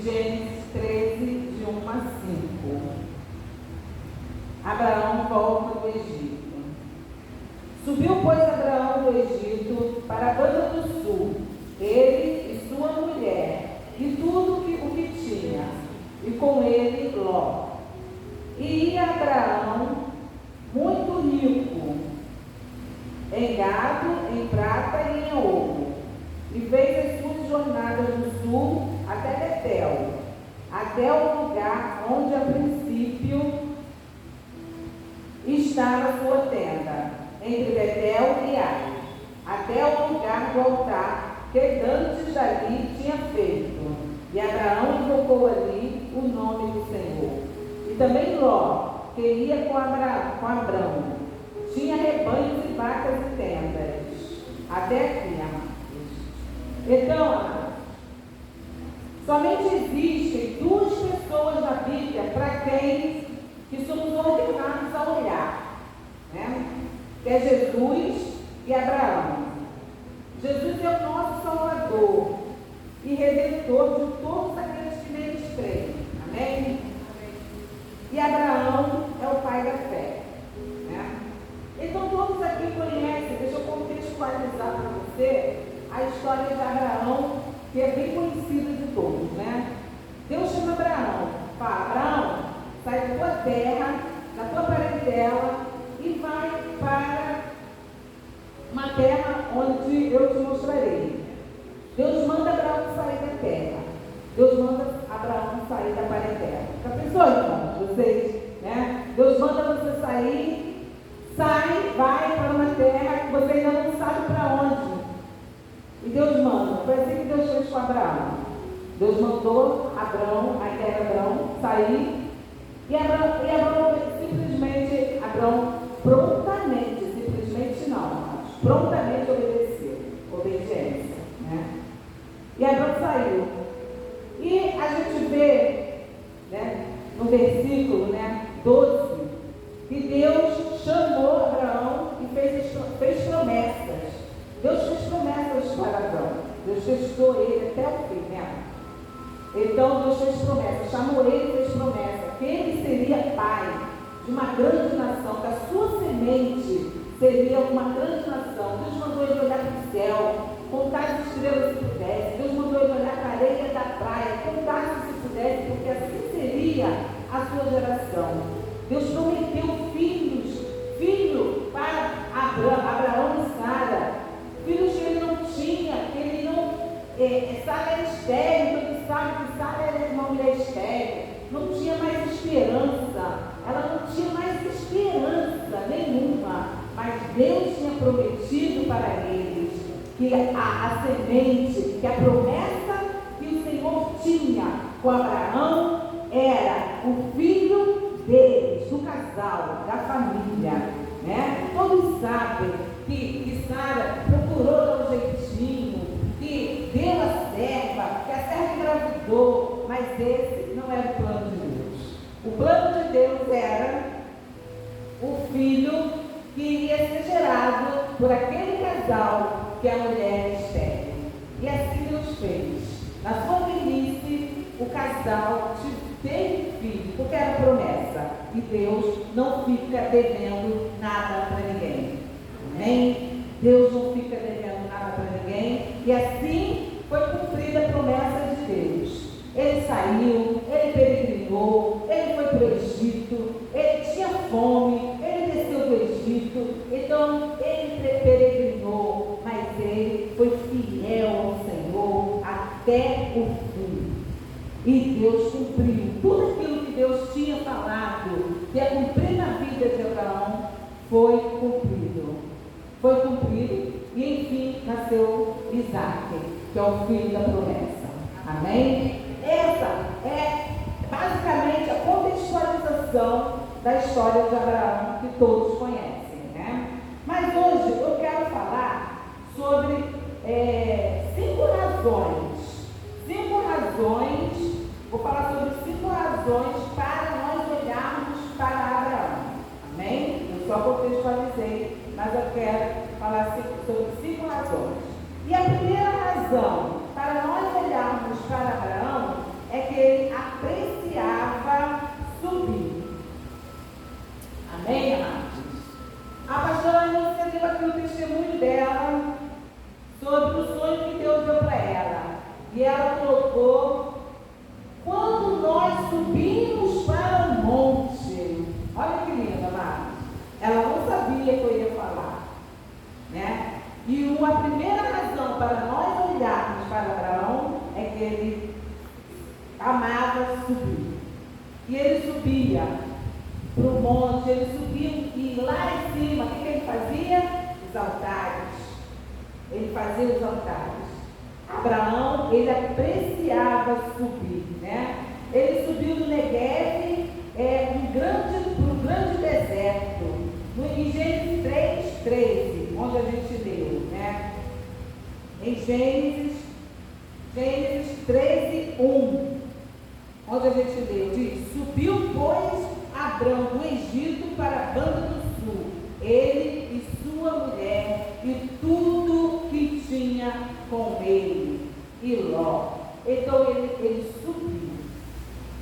Gênesis 13, de 1 a 5. Abraão volta do Egito. Subiu, pois, Abraão do Egito para a banda do sul, ele e sua mulher, e tudo o que tinha, e com ele Ló. E ia Abraão muito rico, em gado, em prata e em ouro, e fez as suas jornadas do sul até Betel, até o lugar onde a princípio estava a sua tenda, entre Betel e Ai, até o lugar do altar que dantes dali tinha feito. E Abraão invocou ali o nome do Senhor. E também Ló, que ia com Abraão, tinha rebanhos e vacas e tendas. Até aqui, amados. Então, amados, somente existem duas pessoas na Bíblia para quem que somos ordenados a olhar, né? Que é Jesus e Abraão. Jesus é o nosso Salvador e Redentor de todos aqueles que neles creem. Amém? E Abraão é o pai da fé, né? Então todos aqui conhecem, deixa eu contextualizar para você a história de Abraão, que é bem conhecida de todos, né? Deus chama Abraão, fala: Abraão, sai da tua terra, da tua parentela e vai para uma terra onde eu te mostrarei. Deus manda Abraão sair da terra. Deus manda Abraão sair da parentela. Já pensou, irmão? Vocês, né? Deus manda você sair, sai, vai para uma terra que você ainda não sabe para onde. E Deus manda. Foi assim que Deus fez com Abraão. Deus mandou Abraão, a terra Abraão, sair. E Abraão simplesmente, prontamente, simplesmente não, mas prontamente obedeceu. Obediência, né? E Abraão saiu. E a gente vê, né, no versículo, né, 12, que Deus chamou Abraão e fez promessas. Deus fez promessas para Abraão. Deus testou ele até o fim, né? Então Deus fez promessas, chamou ele e fez promessa que ele seria pai de uma grande nação, que a sua semente seria uma grande nação. Deus mandou ele olhar para o céu, contar as estrelas se pudesse. Deus mandou ele olhar para a areia da praia, contar se pudesse, porque assim seria a sua geração. Deus prometeu filho para Abraão e Sara, filhos que ele não tinha, que ele não. Sara era estéril, todo mundo sabe que Sara era uma mulher estéril, não tinha mais esperança, ela não tinha mais esperança nenhuma, mas Deus tinha prometido para eles que a semente, que a promessa que o Senhor tinha com Abraão era o filho deles, do casal, da família, né? Todos sabem que Sara procurou dar um jeitinho, que deu a serva, que a serva engravidou, mas esse não era o plano de Deus. O plano de Deus era o filho que iria ser gerado por aquele casal que a mulher é estéril. E assim Deus fez. Na sua velhice, o casal teve filho, porque era promessa. E Deus não fica devendo nada para ninguém. Amém? Deus não fica devendo nada para ninguém. E assim foi cumprida a promessa de Deus. Ele saiu, ele peregrinou, ele foi para o Egito, ele tinha fome, ele desceu do Egito, então ele peregrinou, mas ele foi fiel ao Senhor até o fim. E Deus cumpriu tudo aquilo que Deus tinha falado, que ia cumprir na vida de Abraão, foi cumprido. Foi cumprido e enfim nasceu Isaac, que é o filho da promessa. Amém? Essa é basicamente a contextualização da história de Abraão que todos conhecem, né? Mas hoje eu quero falar sobre 5 razões, vou falar sobre 5 razões para nós olharmos para Abraão. Amém? Eu só contextualizei, mas eu quero falar sobre 5 razões. E a primeira razão para nós olharmos para Abraão é que colocou: quando nós subimos para o monte. Olha que linda, amados. Ela não sabia que eu ia falar, né? E a primeira razão para nós olharmos para Abraão é que ele amava subir. E ele subia para o monte, ele subia, e lá em cima, o que ele fazia? Os altares. Ele fazia os altares. Abraão, ele apreciava subir, né? Ele subiu do Negueve para um grande deserto. Em Gênesis 3:13, onde a gente leu, né? Em Gênesis 13:1, onde a gente leu, diz: subiu, pois, Abrão do Egito para a banda do sul, ele e sua mulher e tudo que tinha com ele, e Ló. Então ele subiu.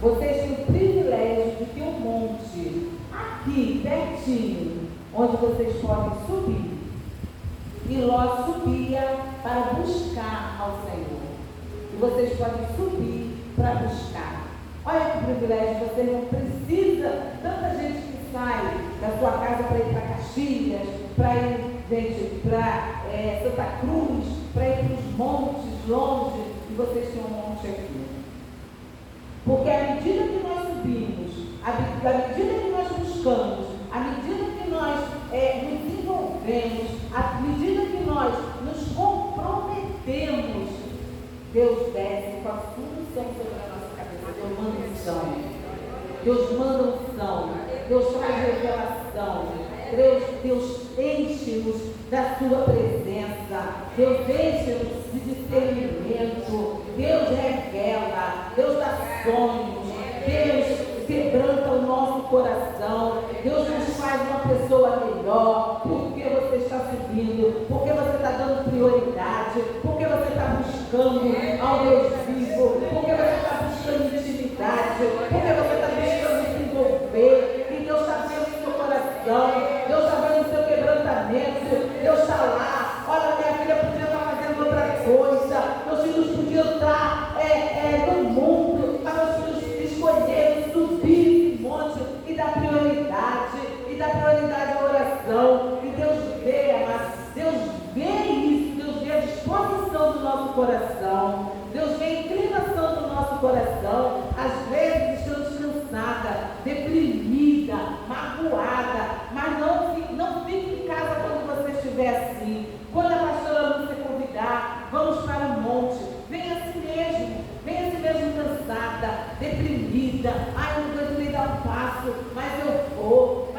Vocês têm o privilégio de ter um monte aqui, pertinho, onde vocês podem subir. E Ló subia para buscar ao Senhor. E vocês podem subir para buscar. Olha que privilégio, você não precisa, tanta gente que sai da sua casa para ir para Caxias, para ir, gente, para Santa Cruz, para ir para os montes longe, e vocês têm um monte aqui. Porque à medida que nós subimos, à medida que nós buscamos, à medida que nós nos envolvemos, à medida que nós nos comprometemos, Deus desce com a sua unção sobre a nossa cabeça. Deus manda unção. Deus manda unção. Deus traz revelação. Deus enche-nos da sua presença. Deus enche-nos de discernimento. Deus revela. Deus dá sonhos. Deus quebranta o nosso coração. Deus nos faz uma pessoa melhor. Porque você está subindo. Porque você está dando prioridade. Porque você está buscando ao Deus vivo. Porque você está buscando intimidade. Porque você está buscando se envolver. E Deus está vendo o seu coração. Deus está vendo o seu quebrantamento. Deus está lá. Olha, minha filha podia estar fazendo outra coisa. Meus filhos podiam estar no mundo. Mas meus filhos escolheram subir esse monte e dar prioridade. E dar prioridade à oração. E Deus vê, amados. Deus vê isso. Deus vê a disposição do nosso coração. Deus vê a inclinação do nosso coração. Às vezes estamos cansadas, deprimida, magoada, mas não fique em casa quando você estiver assim. Quando a pastora você convidar, vamos para o monte. Venha assim mesmo cansada, deprimida. Ai, eu não aguento dar um passo, mas eu vou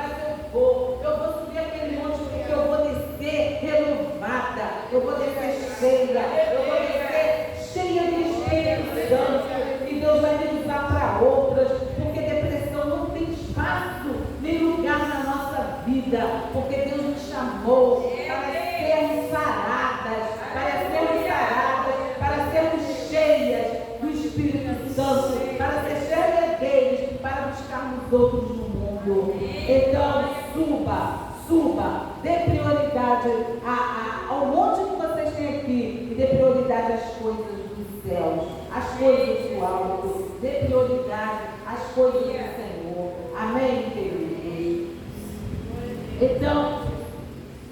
subir aquele monte porque eu vou descer renovada, eu vou descer cheia, eu vou descer cheia de Espírito Santo, e Deus vai me usar para outras, porque depressão não tem espaço nem lugar na nossa vida, porque Deus nos chamou para sermos saradas, para sermos cheias do Espírito Santo, para ser cheias deles, para buscarmos outros no mundo. Então, suba, dê prioridade ao monte que vocês têm aqui, e dê prioridade às coisas dos céus, às coisas do alto, dê prioridade às coisas do Senhor. Amém, queridos? Então,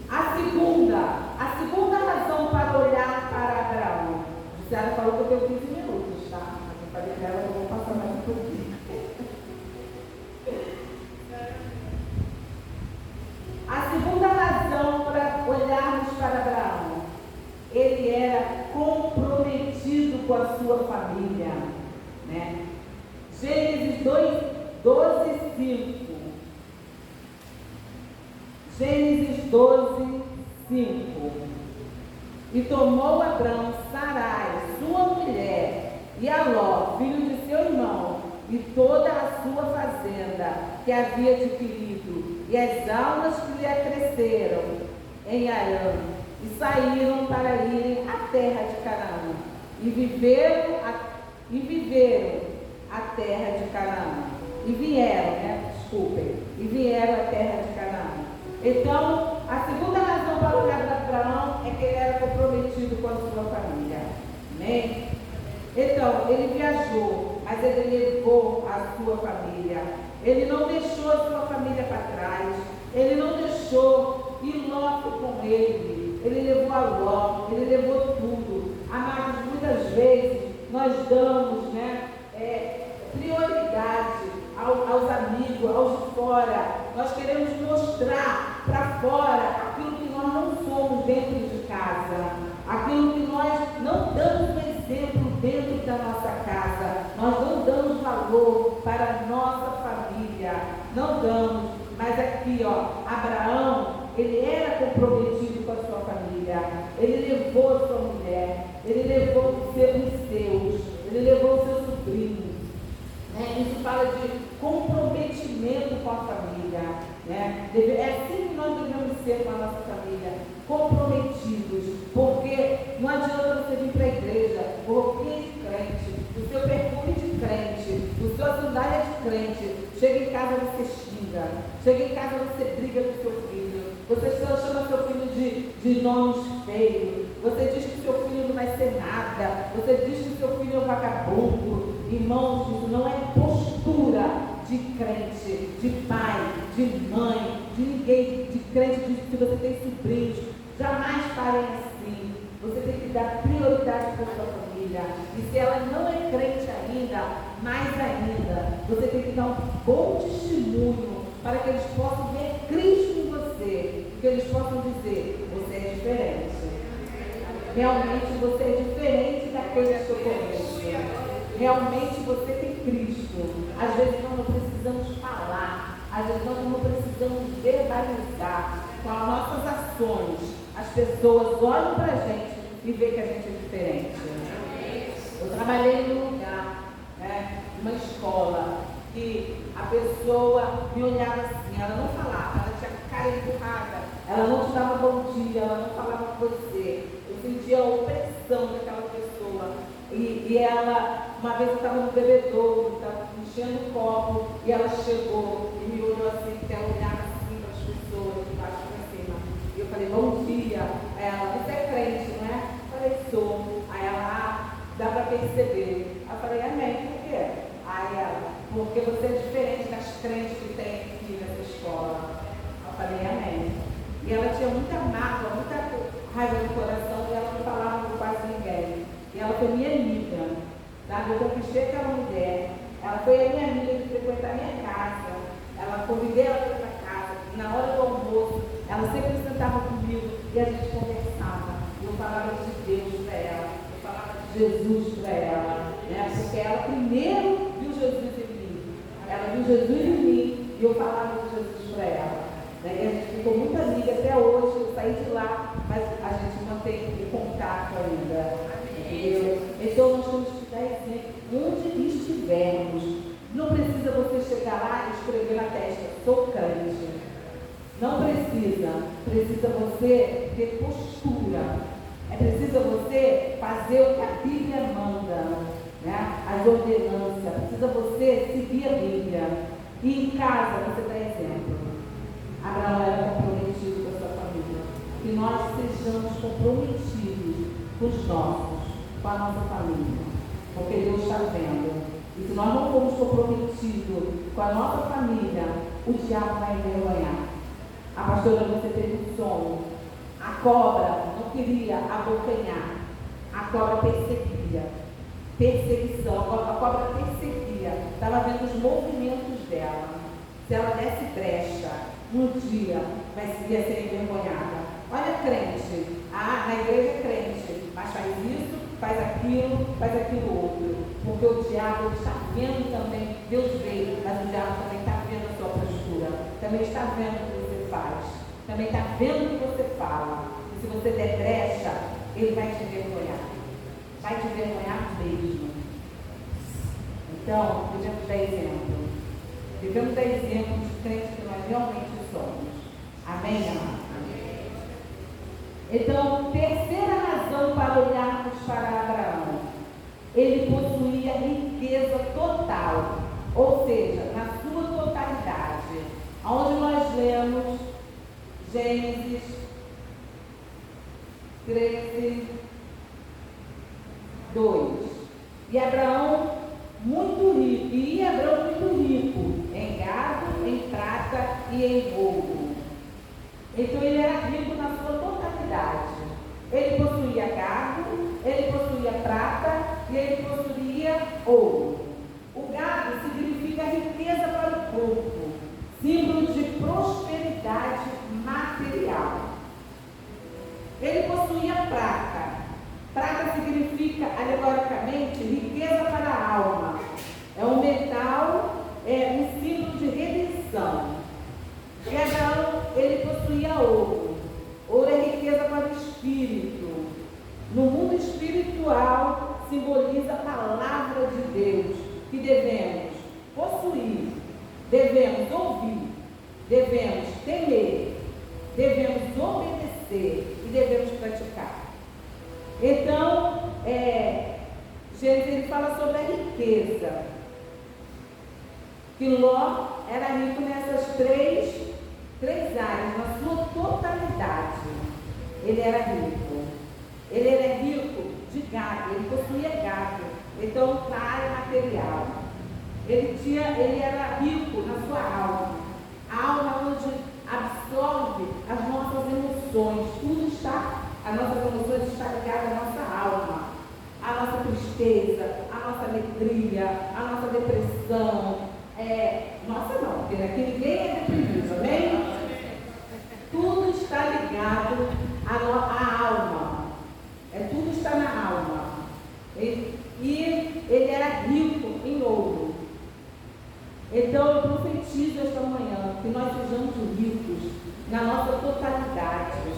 a segunda razão para olhar para Abraão. A senhora falou que eu tenho 15 minutos, tá? Eu falei dela que eu vou passar mais um pouquinho. A segunda razão para olharmos para Abraão, ele era comprometido com a sua família, né? Gênesis 12:5. Gênesis 12:5. E tomou Abraão Sarai, sua mulher, e a Ló, filho de seu irmão, e toda a sua fazenda que havia adquirido, e as almas que lhe acresceram em Arã, e saíram para irem à terra de Canaã, e viveram a terra de Canaã, e vieram à terra de Canaã. Então, a segunda razão para olhar para Abraão é que ele era comprometido com a sua família. Amém? Então, ele viajou, mas ele levou a sua família. Ele não deixou a sua família para trás. Ele não deixou, e Ló foi com ele. Ele levou a Ló, ele levou tudo. Amados, muitas vezes nós damos, prioridade aos amigos, aos de fora. Nós queremos mostrar para fora aquilo que nós não somos dentro de casa, aquilo que nós não damos exemplo dentro da nossa casa. Nós não damos valor para a nossa família, não damos. Mas aqui, Abraão, ele era comprometido com a sua família. Ele levou a sua mulher, ele levou os seus, ele levou os seus sobrinhos. Isso fala de comprometimento com a família. É assim que nós devemos ser com a nossa família, comprometidos. Porque não adianta você vir para a igreja, o roupinha de crente, o seu perfume de crente, o seu sandália de crente. Chega em casa, você xinga. Chega em casa, você briga com seu filho. Você chama seu filho de nomes feios. Você diz que seu filho não vai ser nada. Você diz que seu filho é um vagabundo. Irmãos, isso não é postura de crente, de pai, de mãe, de ninguém, de crente, se você tem sobrinhos. Jamais parem assim. Você tem que dar prioridade para a sua família. E se ela não é crente ainda, mais ainda, você tem que dar um bom testemunho para que eles possam ver Cristo em você. Que eles possam dizer, você é diferente. Realmente você é diferente daqueles que eu conheço. Realmente você tem Cristo. Às vezes nós não precisamos falar. Às vezes nós não precisamos verbalizar. Com as nossas ações, as pessoas olham para a gente e veem que a gente é diferente. Eu trabalhei num lugar, numa escola, que a pessoa me olhava assim, ela não falava, ela tinha cara empurrada, ela não te dava bom dia, ela não falava com você. Eu sentia a opressão daquela pessoa. E ela, uma vez eu estava no bebedouro, estava enchendo o copo, e ela chegou e me olhou assim, porque ela olhava assim para as pessoas, de baixo para cima. E eu falei, bom dia. Ela, você é crente, não é? Eu falei, sou. Aí ela, dá para perceber. Eu falei, amém, por quê? Aí ela, porque você é diferente das crentes que tem aqui nessa escola. Eu falei, amém. E ela tinha muita mágoa, muita raiva no coração, e ela não falava com quase ninguém. E ela foi minha amiga, sabe? Eu conquistei aquela mulher. Ela foi a minha amiga de frequentar a minha casa. Ela convidei ela para a casa. E na hora do almoço, ela sempre sentava comigo e a gente conversava. Eu falava de Deus para ela. Eu falava de Jesus para ela. Porque ela primeiro viu Jesus em mim. Ela viu Jesus em mim e eu falava de Jesus para ela. E a gente ficou muito amiga até hoje. Eu saí de lá, mas a gente mantém o contato ainda. Então nós temos que dar exemplo onde estivermos. Não precisa você chegar lá e escrever na testa, sou crente. Não precisa. Precisa você ter postura. É preciso você fazer o que a Bíblia manda, as ordenanças. Precisa você seguir a Bíblia. E em casa você dá exemplo. Abraão era comprometido com a sua família. Que nós sejamos comprometidos com os nossos, com a nossa família, porque Deus está vendo. E se nós não formos comprometidos com a nossa família, o diabo vai envergonhar. A pastora, você teve um sonho. A cobra não queria abocanhar. A cobra perseguia. Perseguição. A cobra perseguia. Estava vendo os movimentos dela. Se ela desse brecha, um dia ia ser envergonhada. Olha, crente. Na igreja é crente, mas faz isso, faz aquilo outro. Porque o diabo está vendo também, Deus vê, mas o diabo também está vendo a sua postura, também está vendo o que você faz, também está vendo o que você fala. E se você der brecha, ele vai te envergonhar. Vai te envergonhar mesmo. Então, devemos dar exemplo. Devemos dar exemplo de crentes que nós realmente somos. Amém, amado? Então, terceira razão para olharmos para Abraão. Ele possuía riqueza total, ou seja, na sua totalidade. Onde nós lemos Gênesis 13, 2. E Abraão muito rico, e Abraão muito rico em gado, em prata e em ouro. Então ele era rico na sua totalidade. Ele possuía gado, ele possuía prata e ele possuía ouro. O gado significa riqueza para o corpo, símbolo de prosperidade material. Ele possuía prata. Prata significa, alegoricamente, riqueza para a alma. É um metal, é um símbolo de redenção. E Abraão, ele possuía ouro. Ouro é riqueza para o espírito. No mundo espiritual, simboliza a palavra de Deus, que devemos possuir, devemos ouvir, devemos temer, devemos obedecer e devemos praticar. Então, Gênesis ele fala sobre a riqueza. Que Ló era rico nessas três áreas, na sua totalidade. Ele era rico. Ele era rico de gado, ele possuía gado. Então, na área material. Ele era rico na sua alma. A alma onde absorve as nossas emoções. Tudo está, as nossas emoções estão ligadas à nossa alma. A nossa tristeza, a nossa alegria, a nossa depressão. Nossa não, porque aqui ninguém é deprimido, amém? Tudo está ligado à alma. Tudo está na alma. E ele era rico em ouro. Então eu profetizo esta manhã que nós sejamos ricos na nossa totalidade.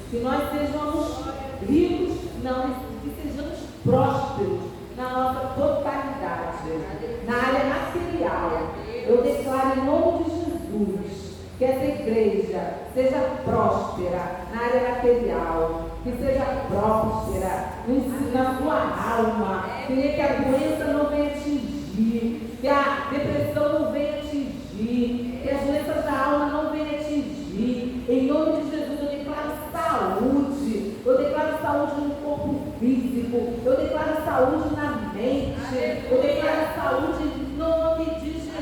Que nós sejamos ricos, não, que sejamos prósperos na nossa totalidade, na área material. Eu declaro em nome de Jesus que essa igreja seja próspera na área material, que seja próspera na sua alma, que a doença não venha atingir, que a depressão não venha atingir, que as doenças da alma não venham atingir. Em nome de Jesus eu declaro saúde, eu declaro saúde no corpo físico, eu declaro saúde na mente, eu declaro saúde em nome de Jesus.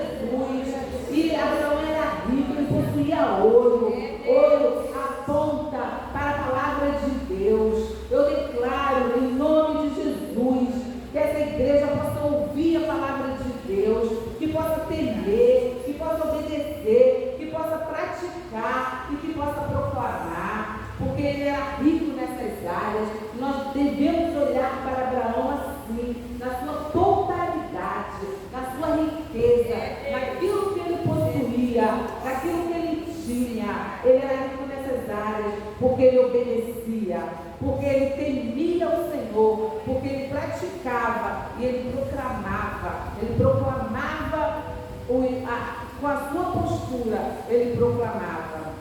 E Abraão era rico, ele possuía ouro. Ouro aponta para a palavra de Deus. Eu declaro em nome de Jesus que essa igreja possa ouvir a palavra de Deus, que possa temer, que possa obedecer, que possa praticar e que possa proclamar, porque ele era rico nessas áreas. Nós devemos olhar para Abraão assim, na sua totalidade, na sua riqueza, naquilo que ele possuía, naquilo que ele tinha. Ele era rico nessas áreas, porque ele obedecia, porque ele temia o Senhor, porque ele praticava e ele proclamava com a sua postura, ele proclamava.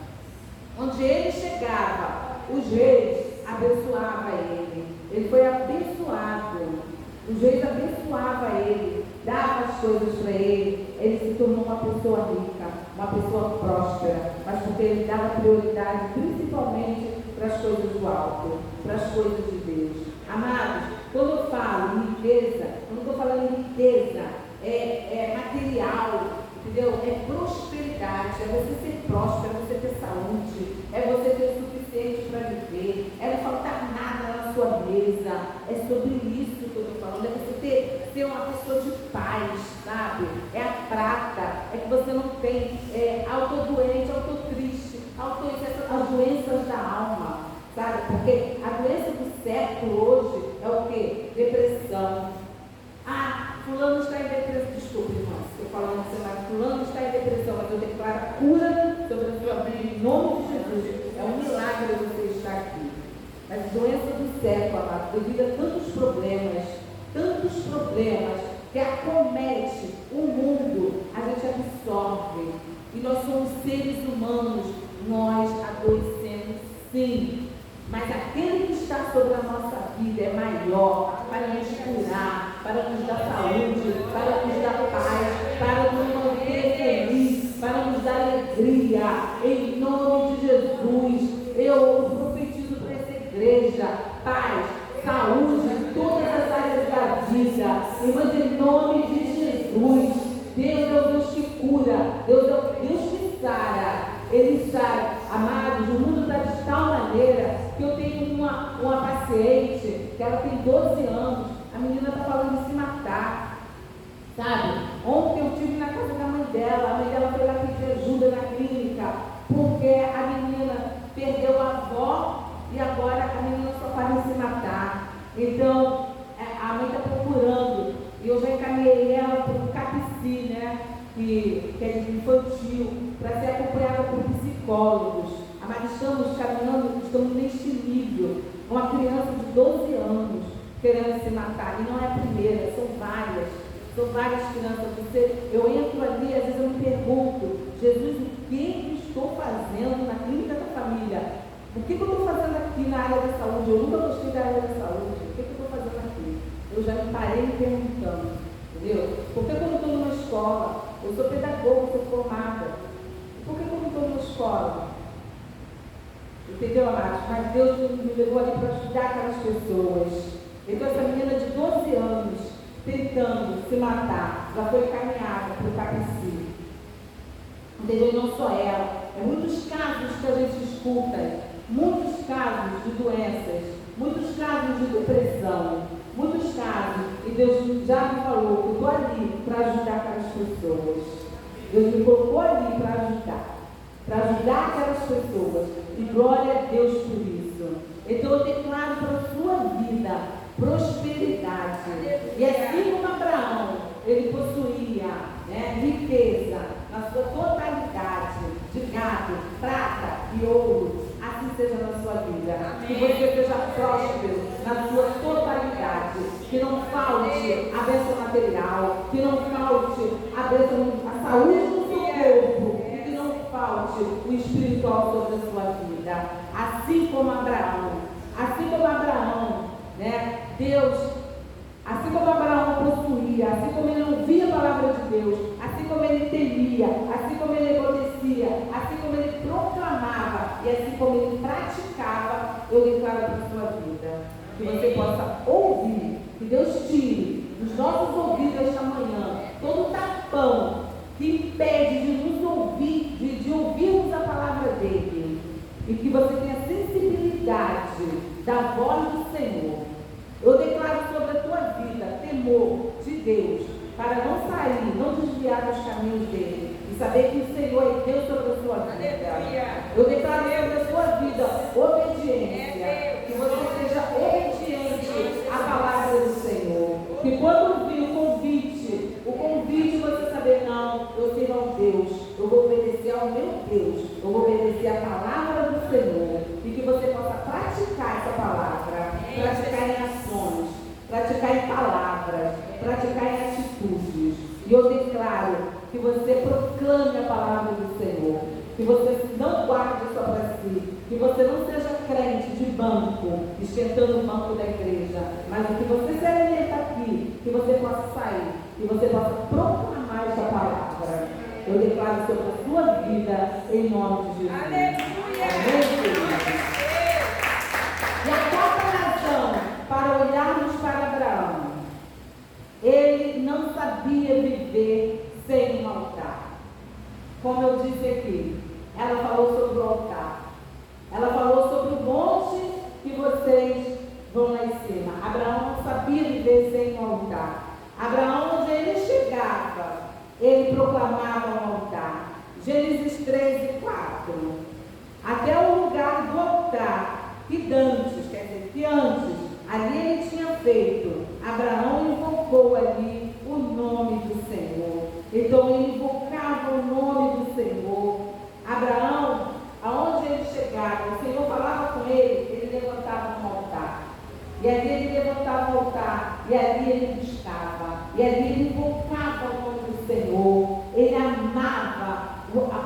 Onde ele chegava, os reis abençoavam ele. Ele foi abençoado. Os reis abençoavam ele, davam as coisas para ele. Ele se tornou uma pessoa rica, uma pessoa próspera, mas porque ele dava prioridade principalmente para as coisas do alto, para as coisas de Deus. Amados, quando eu falo em riqueza, eu não estou falando em riqueza, é material, entendeu? É prosperidade, é você ser próspero, é você ter saúde, é você ter o suficiente para viver, é não faltar nada na sua mesa. É sobre isso que eu estou falando, é você ser uma pessoa de paz, sabe? É a prata, é que você não tem autodoente, autotriste, as doenças da alma, sabe? Porque a doença do século hoje é o quê? Depressão. Fulano está em depressão. Desculpe, irmãos, estou falando que fulano está em depressão, mas eu declaro a cura sobre a sua vida em nome de Jesus. É um milagre você estar aqui. Mas doença do século, amado, devido a tantos problemas que acomete o mundo, a gente absorve. E nós somos seres humanos, nós adoecemos sim. Mas aquele que está sobre a nossa vida é maior para nos curar, para nos dar saúde, para nos dar paz, para nos manter feliz, para nos dar alegria. Em nome de Jesus, eu profetizo para essa igreja paz, saúde em todas as áreas da vida. em nome de Jesus. Deus é o Deus que cura, Deus é o Deus que sara. Ele sara. Amados, o mundo está de tal maneira que eu tenho uma paciente que ela tem 12 anos, a menina está falando de se matar, sabe? Ontem eu estive na casa da mãe dela, a mãe dela foi lá pedir ajuda na clínica, porque a menina perdeu a avó e agora a menina só faz em se matar. Então, a mãe está procurando, e eu já encaminhei ela para o CAPC, né? Que é de infantil, para ser acompanhada por psicólogos. Mas estamos caminhando, estamos neste nível. Uma criança de 12 anos querendo se matar, e não é a primeira, são várias crianças. Eu entro ali, às vezes eu me pergunto, Jesus, o que estou fazendo na clínica da família? O que eu estou fazendo aqui na área da saúde? Eu nunca gostei da área da saúde. O que eu estou fazendo aqui? Eu já me parei me perguntando, entendeu? Porque quando eu estou numa escola, eu sou pedagoga, sou formada. Por que eu não estou numa escola? Entendeu, amados? Mas Deus me levou ali para ajudar aquelas pessoas. Então, essa menina de 12 anos, tentando se matar, já foi encaminhada para o CAPC. Entendeu? Não só ela. É muitos casos que a gente escuta, muitos casos de doenças, muitos casos de depressão, muitos casos, e Deus já me falou que eu estou ali para ajudar aquelas pessoas. Deus me colocou ali para ajudar aquelas pessoas, e glória a Deus por isso. Então eu declaro para a sua vida prosperidade, e assim como Abraão, ele possuía, né, riqueza na sua totalidade, de gado, prata e ouro, assim seja na sua vida. Amém. Que você seja próspero na sua totalidade, que não falte a bênção material, que não falte a saúde do seu corpo, e que não falte o espiritual sobre a sua vida. Assim como Abraão, né? Deus, assim como Abraão possuía, assim como ele ouvia a palavra de Deus, assim como ele temia, assim como ele obedecia, assim como ele proclamava e assim como ele praticava, eu declaro para a sua vida que você possa ouvir, que Deus tire dos nossos ouvidos esta manhã todo tapão que impede de nos ouvir, de ouvirmos a palavra dele, e que você tenha sensibilidade da voz do Senhor. Eu declaro sobre a tua vida temor de Deus, para não sair, não desviar dos caminhos dele, e saber que o Senhor é Deus sobre a sua vida. Eu declaro sobre a sua vida obediência, que você seja obediente à palavra do Senhor, que quando vir o convite você saber, não, eu sirvo ao Deus, eu vou obedecer ao meu Deus, eu vou obedecer à palavra do Senhor, e que você possa praticar essa palavra, praticar em ações, praticar em palavras, praticar em atitudes. E eu declaro que você proclame a palavra do Senhor, que você não guarde só para si, que você não seja crente de banco, esquentando o banco da igreja, mas que você se alimenta aqui, que você possa sair, que você possa proclamar essa palavra. Eu declaro sobre a sua vida, em nome de Jesus. Aleluia! Amém. E a quarta razão para olharmos para Abraão: ele não sabia viver sem um altar. Como eu disse aqui, ela falou sobre o altar, ela falou sobre o monte que vocês vão lá em cima. Abraão não sabia viver sem um altar. Abraão, onde ele chegava, ele proclamava um altar. Gênesis 13, 4. Até o lugar do altar que antes, ali ele tinha feito, Abraão invocou ali o nome do Senhor. Então ele invocava o nome do Senhor. Abraão, aonde ele chegava, o Senhor falava com ele levantava um altar. E ali ele levantava o altar, e ali ele buscava, e ali ele invocava o nome do Senhor. Ele amava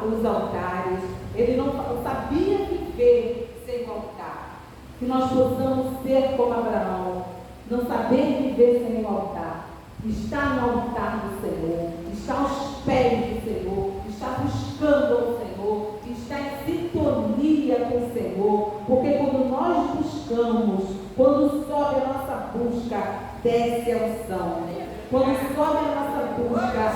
os altares, ele não sabia viver sem o altar. Que nós possamos ser como Abraão, não saber viver sem o altar, estar no altar do Senhor, estar aos pés do Senhor, estar buscando ao Senhor, estar em sintonia com o Senhor, porque quando nós buscamos, quando sobe a nossa busca, desce a unção. Quando sobe a nossa busca,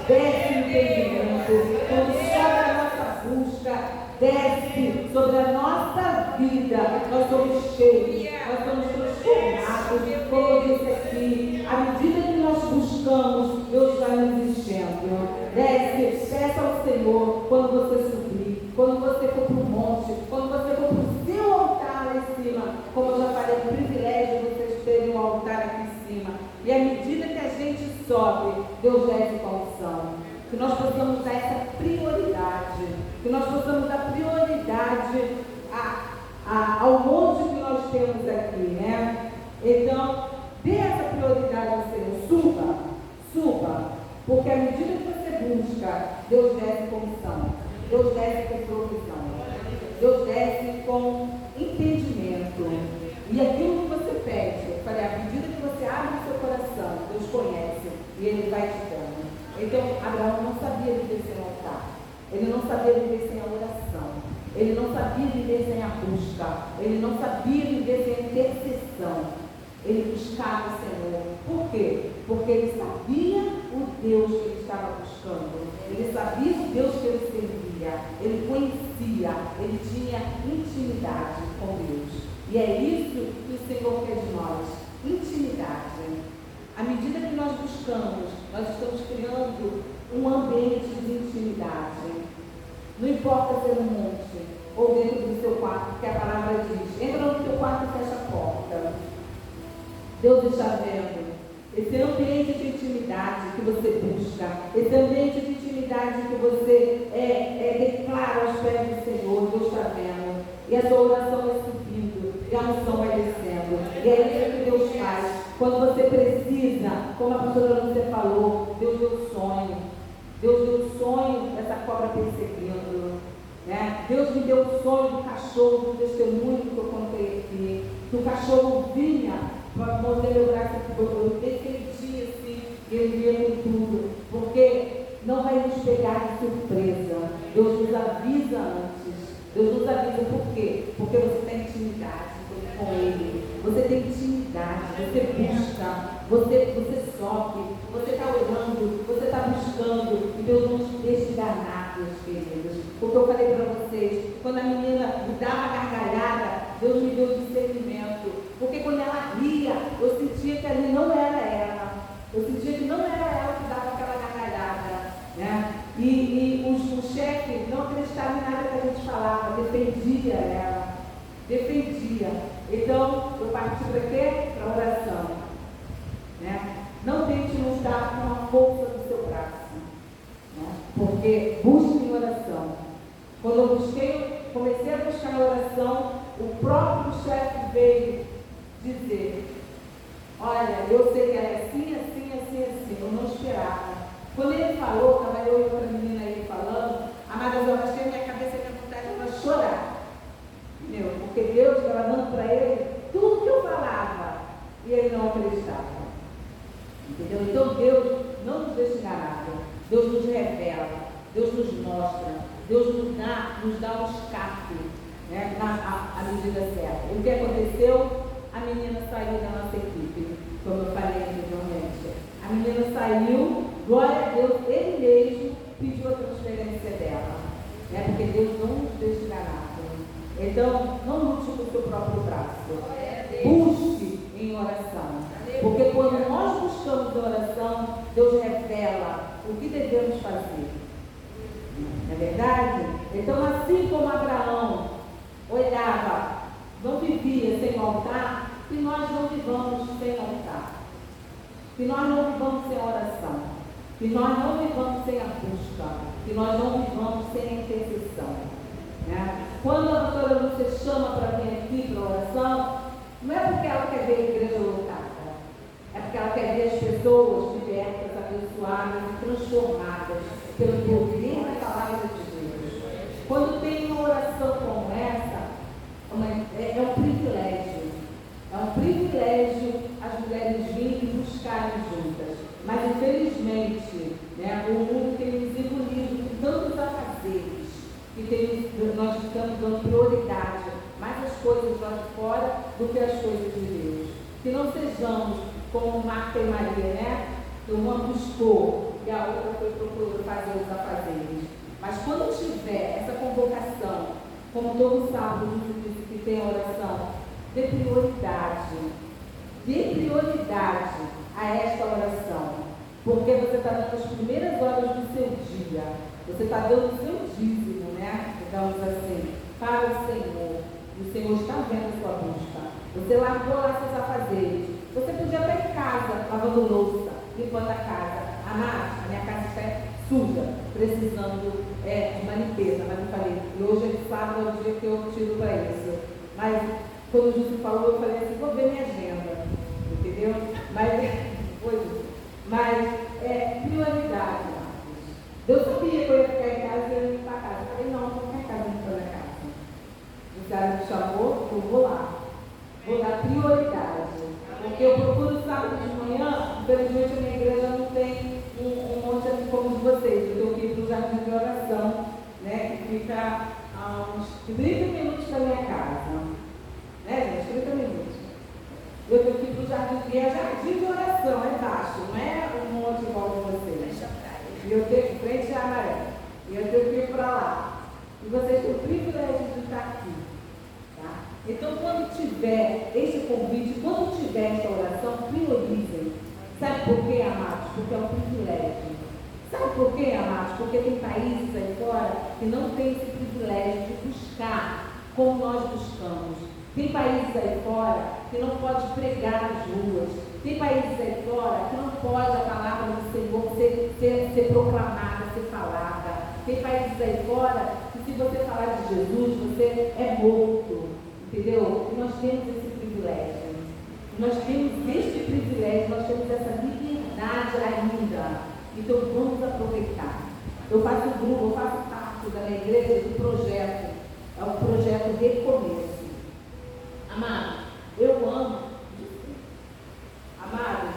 desce o entendimento. Quando sobe a nossa busca, desce sobre a nossa vida. Nós somos cheios, nós somos transformados. Como eu disse aqui, à medida que nós buscamos, Deus vai nos enchendo. Desce, peça ao Senhor quando você subir, quando você for para o monte, quando você for para o seu altar lá em cima. Como eu já falei, é um privilégio vocês terem um altar aqui em cima. E à medida que a gente sobe, Deus desce com a unção. Que nós possamos dar essa prioridade, que nós possamos dar prioridade ao monte que nós temos aqui, né? Então, dê essa prioridade ao Senhor, suba, porque à medida que você busca, Deus desce com unção, Deus desce com provisão, Deus desce com entendimento. E aquilo que você pede, eu falei, à medida que você abre o seu coração, Deus conhece e Ele vai te dando. Então, Abraão não sabia viver sem altar, ele não sabia viver sem a oração, ele não sabia viver sem a busca, ele não sabia viver sem a intercessão. Ele buscava o Senhor. Por quê? Porque ele sabia o Deus que ele estava buscando, ele sabia o Deus que ele servia, ele conhecia, ele tinha intimidade com Deus. E é isso que o Senhor quer de nós, intimidade. À medida que nós buscamos, nós estamos criando um ambiente de intimidade. Não importa ser no monte ou dentro do seu quarto, porque a palavra diz, entra no teu quarto e fecha a porta. Deus está vendo. Esse ambiente de intimidade que você busca, esse ambiente de intimidade que você declara aos pés do Senhor, Deus está vendo. E a sua oração vai subindo, e a unção vai descendo. E é isso que Deus faz. Quando você precisa, como a pastora Lúcia falou, Deus deu sonho. Deus deu o sonho dessa cobra perseguindo. Né? Deus me deu o sonho do cachorro, do testemunho que eu contei aqui. Que o cachorro vinha para morder meu braço, eu defendia assim, ele vinha com tudo. Porque não vai nos pegar de surpresa. Deus nos avisa antes. Deus nos avisa por quê? Porque você tem intimidade com Ele. Você tem intimidade, você busca, você sofre, você está orando, você está buscando, e Deus não te deixa enganar, meus queridos. Porque eu falei para vocês, quando a menina me dava a gargalhada, Deus me deu discernimento. Porque quando ela ria, eu sentia que ali não era ela. Eu sentia que não era ela que dava aquela gargalhada, né? E o chefe não acreditava em nada que a gente falava, defendia ela, defendia. Então, eu parti para quê? Para a oração, né? Não tente lutar com a força do seu braço, né? Porque busque em oração. Quando eu comecei a buscar na oração, o próprio chefe veio dizer, olha, eu sei que ela é assim, assim, assim, assim, eu não esperava. Quando ele falou, estava eu e outra menina aí falando, amadas, eu achei minha cabeça e minha vontade para chorar. Meu, porque Deus estava dando para ele tudo que eu falava e ele não acreditava. Entendeu? Então Deus não nos deixa enganado. Deus nos revela, Deus nos mostra, Deus nos dá um escape, né, à medida certa. E o que aconteceu? A menina saiu da nossa equipe, como eu falei anteriormente. A menina saiu, glória a Deus, ele mesmo pediu a transferência dela, né, porque Deus não nos deixa enganado. Então, não lute com o seu próprio braço. Busque em oração. Porque quando nós buscamos em oração, Deus revela o que devemos fazer. Não é verdade? Então, assim como Abraão olhava, não vivia sem altar, que nós não vivamos sem altar. Que nós não vivamos sem oração. Que nós não vivamos sem a busca. Que nós não vivamos sem a intercessão. Né? Quando a doutora Lúcia chama para vir aqui para a oração, não é porque ela quer ver a igreja lotada, é porque ela quer ver as pessoas libertas, abençoadas e transformadas pelo poder da palavra de Deus. Quando tem uma oração como essa, é um privilégio. É um privilégio as mulheres virem e buscarem juntas. Mas infelizmente, né, o mundo tem nos engolido com tantos afazeres. Que nós estamos dando prioridade mais às coisas lá de fora do que às coisas de Deus. Que não sejamos como Marta e Maria, né? que uma buscou e a outra foi procurando fazer os afazeres. Mas quando tiver essa convocação, como todo sábado Jesus disse que tem oração, dê prioridade a esta oração, porque você está dando as primeiras horas do seu dia, você está dando o seu dízimo, né? Digamos assim, para o Senhor, e o Senhor está vendo a sua busca. Você largou lá seus afazeres, você podia estar em casa, lavando louça, limpando a casa. A minha casa está suja, precisando de uma limpeza, mas eu falei, e hoje é sábado, é o dia que eu tiro para isso. Mas quando o Jesus falou, eu falei assim, vou ver minha agenda, entendeu? Mas é prioridade, Marcos. Eu sabia que eu ia ficar em casa e ia limpar a casa. Eu falei, não, eu vou ficar em casa limpando a casa. O cara me chamou, eu vou lá. Vou dar prioridade. Porque eu procuro sábado de manhã, infelizmente a minha igreja não tem um monte assim como de vocês. Eu tenho que ir para o jardim de oração, né? Que fica a uns 30 minutos da minha casa. Né, gente? 30 minutos. Eu tenho que ir para o jardim, e é jardim de oração, é baixo, não é um monte igual de vocês. E eu tenho que frente à maré. E eu tenho que ir para lá. E vocês têm o privilégio de estar aqui. Tá? Então, quando tiver esse convite, quando tiver essa oração, priorizem. Sabe por quê, amados? Porque é um privilégio. Sabe por quê, amados? Porque tem países aí fora que não tem esse privilégio de buscar como nós buscamos. Tem países aí fora que não pode pregar nas ruas. Tem países aí fora que não pode a palavra do Senhor ser proclamada, ser falada. Tem países aí fora que se você falar de Jesus, você é morto. Entendeu? E nós temos esse privilégio. Nós temos este privilégio, nós temos essa liberdade ainda. Então vamos aproveitar. Eu faço grupo, eu faço parte da minha igreja do projeto. É o projeto Recomeço. Amados, eu amo. Amados,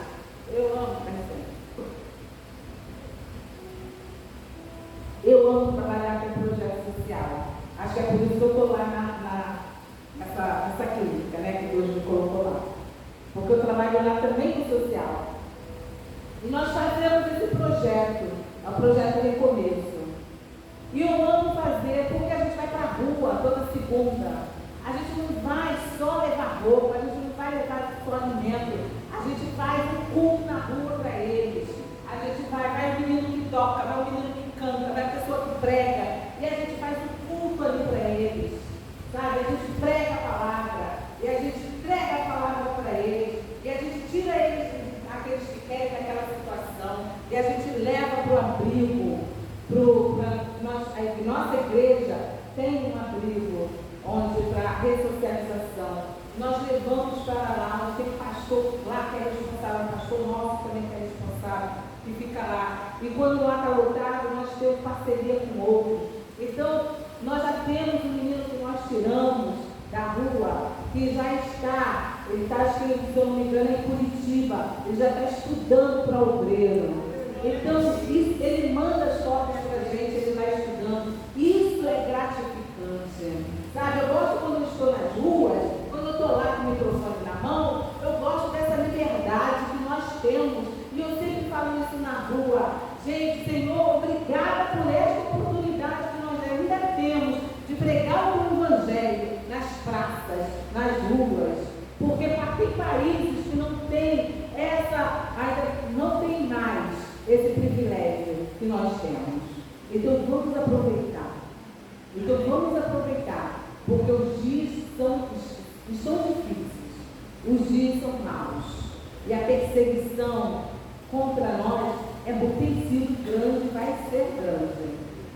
eu amo. Eu amo trabalhar com projeto social. Acho que é por isso que eu estou lá nessa clínica, né, que Deus me colocou lá. Porque eu trabalho lá também no social. E nós fazemos esse projeto, é o projeto Recomeço. E eu amo fazer porque a gente vai para a rua toda segunda. A gente não vai só levar roupa, a gente não vai levar só alimento. A gente faz um culto na rua para eles. A gente vai o menino que toca, vai o menino que canta, vai a pessoa que prega. E a gente faz um culto ali para eles. Sabe? A gente prega a palavra. E a gente entrega a palavra para eles. E a gente tira eles, aqueles que querem daquela situação. E a gente leva para o abrigo. A nossa igreja tem um abrigo onde para ressocialização. Nós levamos para lá, nós temos pastor lá que é responsável, pastor nosso também que é responsável, que fica lá. E quando lá está lotado, nós temos parceria com outros. Então, nós já temos um menino que nós tiramos da rua, que já está, ele está, acho que, se eu não me engano, em Curitiba, ele já está estudando para obreiro. Então, ele manda as fotos para a gente, ele vai estudando. Isso é gratificante. Sabe, eu gosto quando eu estou nas ruas, quando eu estou lá com o microfone na mão, eu gosto dessa liberdade que nós temos. E eu sempre falo isso na rua. Gente, Senhor, obrigada por esta oportunidade que nós ainda temos de pregar o Evangelho nas praças, nas ruas. Porque tem países que não tem ainda não tem mais esse privilégio que nós temos. Então vamos aproveitar. Porque os dias estão difíceis. Os dias são maus. E a perseguição contra nós tem sido grande e vai ser grande.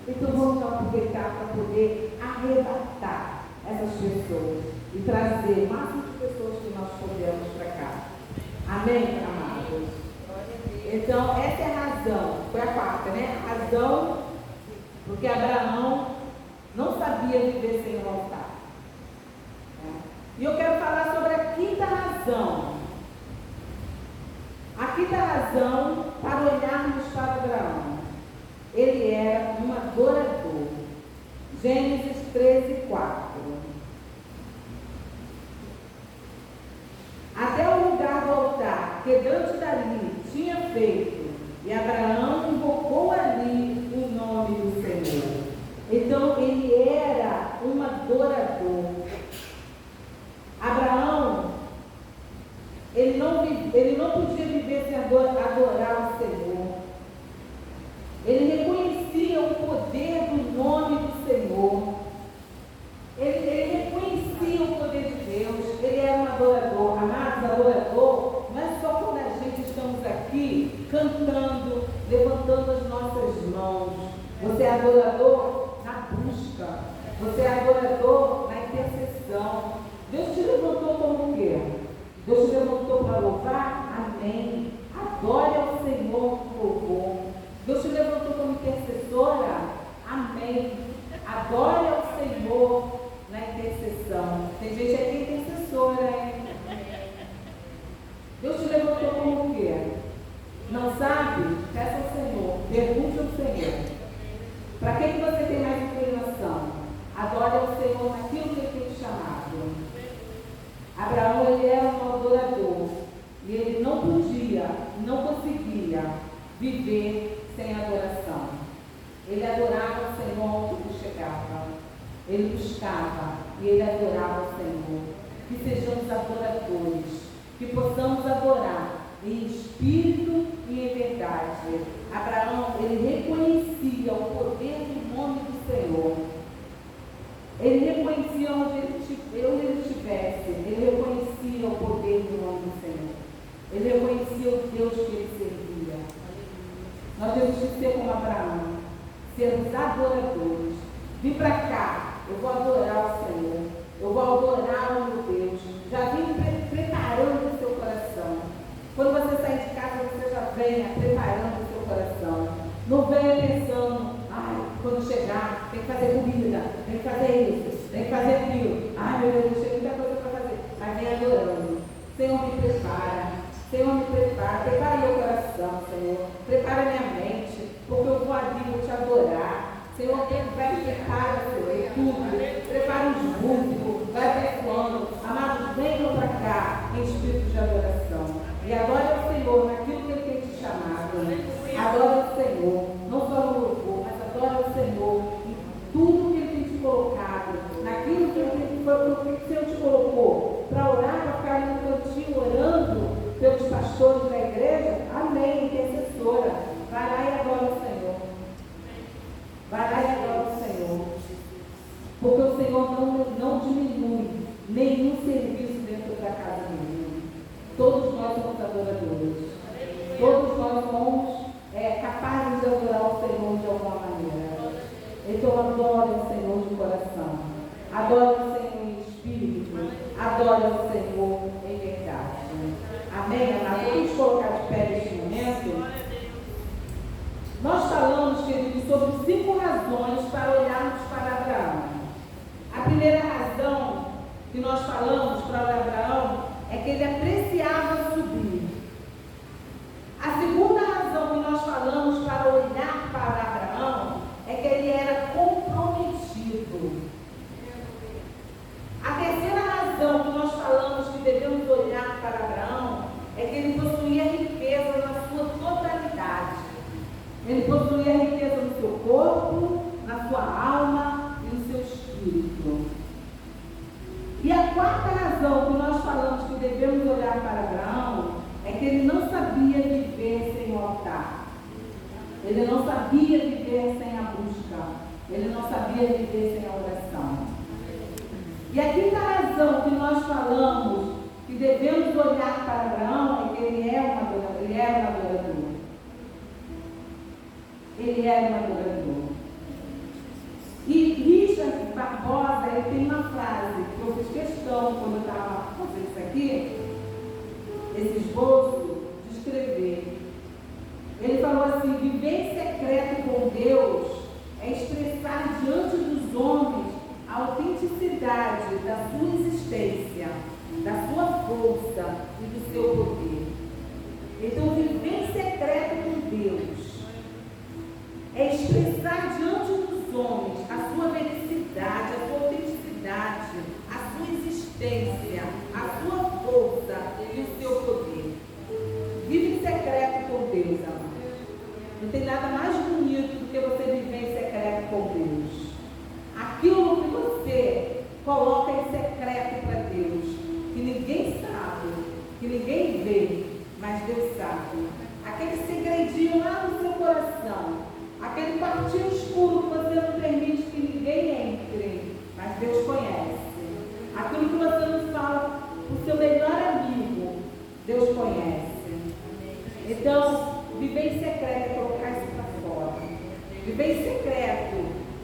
Então vamos aproveitar para poder arrebatar essas pessoas e trazer o máximo de pessoas que nós podemos para cá. Amém, amados? Então, essa é a razão. Foi a quarta, né? A razão, porque Abraão não sabia viver sem o altar. E eu quero falar sobre a quinta razão. A quinta razão para olharmos para Abraão. Ele era um adorador. Gênesis 13, 4. Até o lugar do altar que Deus dali tinha feito, levantando as nossas mãos. Você é adorador na busca. Você é adorador na intercessão. Deus te levantou como o quê? Deus te levantou para louvar? Amém. Adore ao Senhor com louvor. Deus te levantou como intercessora? Amém. Adore ao Senhor na intercessão. Tem gente aqui intercessora, hein? Deus te levantou como o quê? Não sabe? Peça ao Senhor. Pergunte ao Senhor. Para que você tem mais inclinação? Adore ao Senhor naquilo que Ele tem te chamado. Abraão, ele era um adorador. E ele não podia, não conseguia viver sem adoração. Ele adorava o Senhor onde chegava. Ele buscava e ele adorava o Senhor. Que sejamos adoradores. Que possamos adorar em espírito e em verdade. Abraão, ele reconhecia o poder do nome do Senhor. Ele reconhecia onde ele estivesse. Ele reconhecia o poder do nome do Senhor. Ele reconhecia o Deus que ele servia. Nós temos que ser como Abraão, sermos adoradores. Vim para cá, eu vou adorar o Senhor. Eu vou adorar o meu Deus. Já vim preparando o seu coração. Quando você sai de casa, você já venha preparando o seu coração. Não venha pensando, quando chegar, tem que fazer comida, tem que fazer isso, tem que fazer aquilo. Meu Deus, tem muita coisa para fazer. Mas vem adorando. Senhor, me prepara. Senhor, me prepara. Prepara meu coração, Senhor. Prepara minha mente, porque eu vou ali, vou te adorar. Senhor, vai me preparar, Senhor, tudo. Prepara os músicos, vai abençoando. Amados, venham para cá em espírito de adoração. E adore o Senhor naquilo que Ele tem te chamado. Adore o Senhor, não só no louvor, mas adore o Senhor em tudo que Ele tem te colocado. Naquilo que o Senhor te colocou. Para orar, para ficar ali no cantinho orando pelos pastores da igreja. Amém, intercessora. Vai lá e adora o Senhor. Vai lá e adora o Senhor. Porque o Senhor não diminui nenhum serviço dentro da casa dele. Todos nós somos adoradores. Todos nós somos capazes de adorar o Senhor de alguma maneira. Então adore o Senhor de coração. Adore o Senhor em espírito. Adore o Senhor em verdade. Amém, amados? Vamos colocar de pé neste momento. Nós falamos, queridos, sobre 5 razões para olharmos para Abraão. A primeira razão que nós falamos para Abraão é que ele apreciava subir. A segunda razão que nós falamos para olhar para Abraão é que ele era comprometido. A terceira razão que nós falamos que devemos olhar para Abraão é que ele possuía riqueza na sua totalidade. Ele possuía riqueza no seu corpo, na sua alma e no seu espírito. E a quarta razão que nós falamos que devemos olhar para Abraão é que ele não sabia viver sem o altar. Ele não sabia viver sem a busca. Ele não sabia viver sem a oração. E a quinta razão que nós falamos que devemos olhar para Abraão é que ele era um adorador. Ele era um adorador. E Richard Barbosa, ele tem uma frase que eu fiz questão, quando eu estava fazendo isso aqui, esse esboço, de escrever. Ele falou assim: viver em secreto com Deus é expressar diante dos homens a autenticidade da sua existência, da sua força e do seu poder. Então, viver em secreto com Deus é expressar diante dos homens a sua felicidade, a sua autenticidade, a sua existência, a sua força e o seu poder. Vive em secreto com Deus, amado. Não tem nada mais bonito do que você viver em secreto com Deus. Aquilo que você coloca em secreto para Deus, que ninguém sabe, que ninguém vê, mas Deus sabe. Aquele segredinho lá no seu coração, aquele quartinho escuro que você não permite que ninguém entre, mas Deus conhece. Aquilo que você não fala para o seu melhor amigo, Deus conhece. Então, viver em secreto é colocar isso para Viver em secreto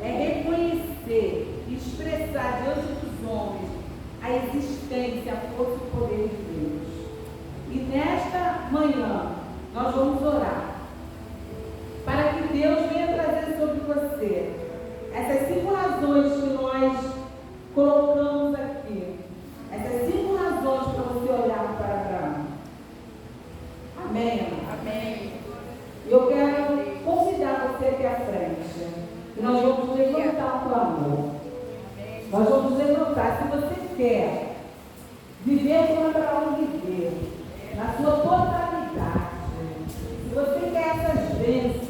é reconhecer e expressar diante dos homens a existência, a força e o poder de Deus. E nesta manhã, nós vamos orar para que Deus venha trazer sobre você essas 5 razões que nós colocamos aqui. Essas 5 razões para você olhar para Abraão. Amém? Amém. Eu quero convidar você aqui à frente. E nós vamos levantar o clamor. Nós vamos levantar. Se você quer viver como Abraão viveu, na sua totalidade, se você quer essas bênçãos,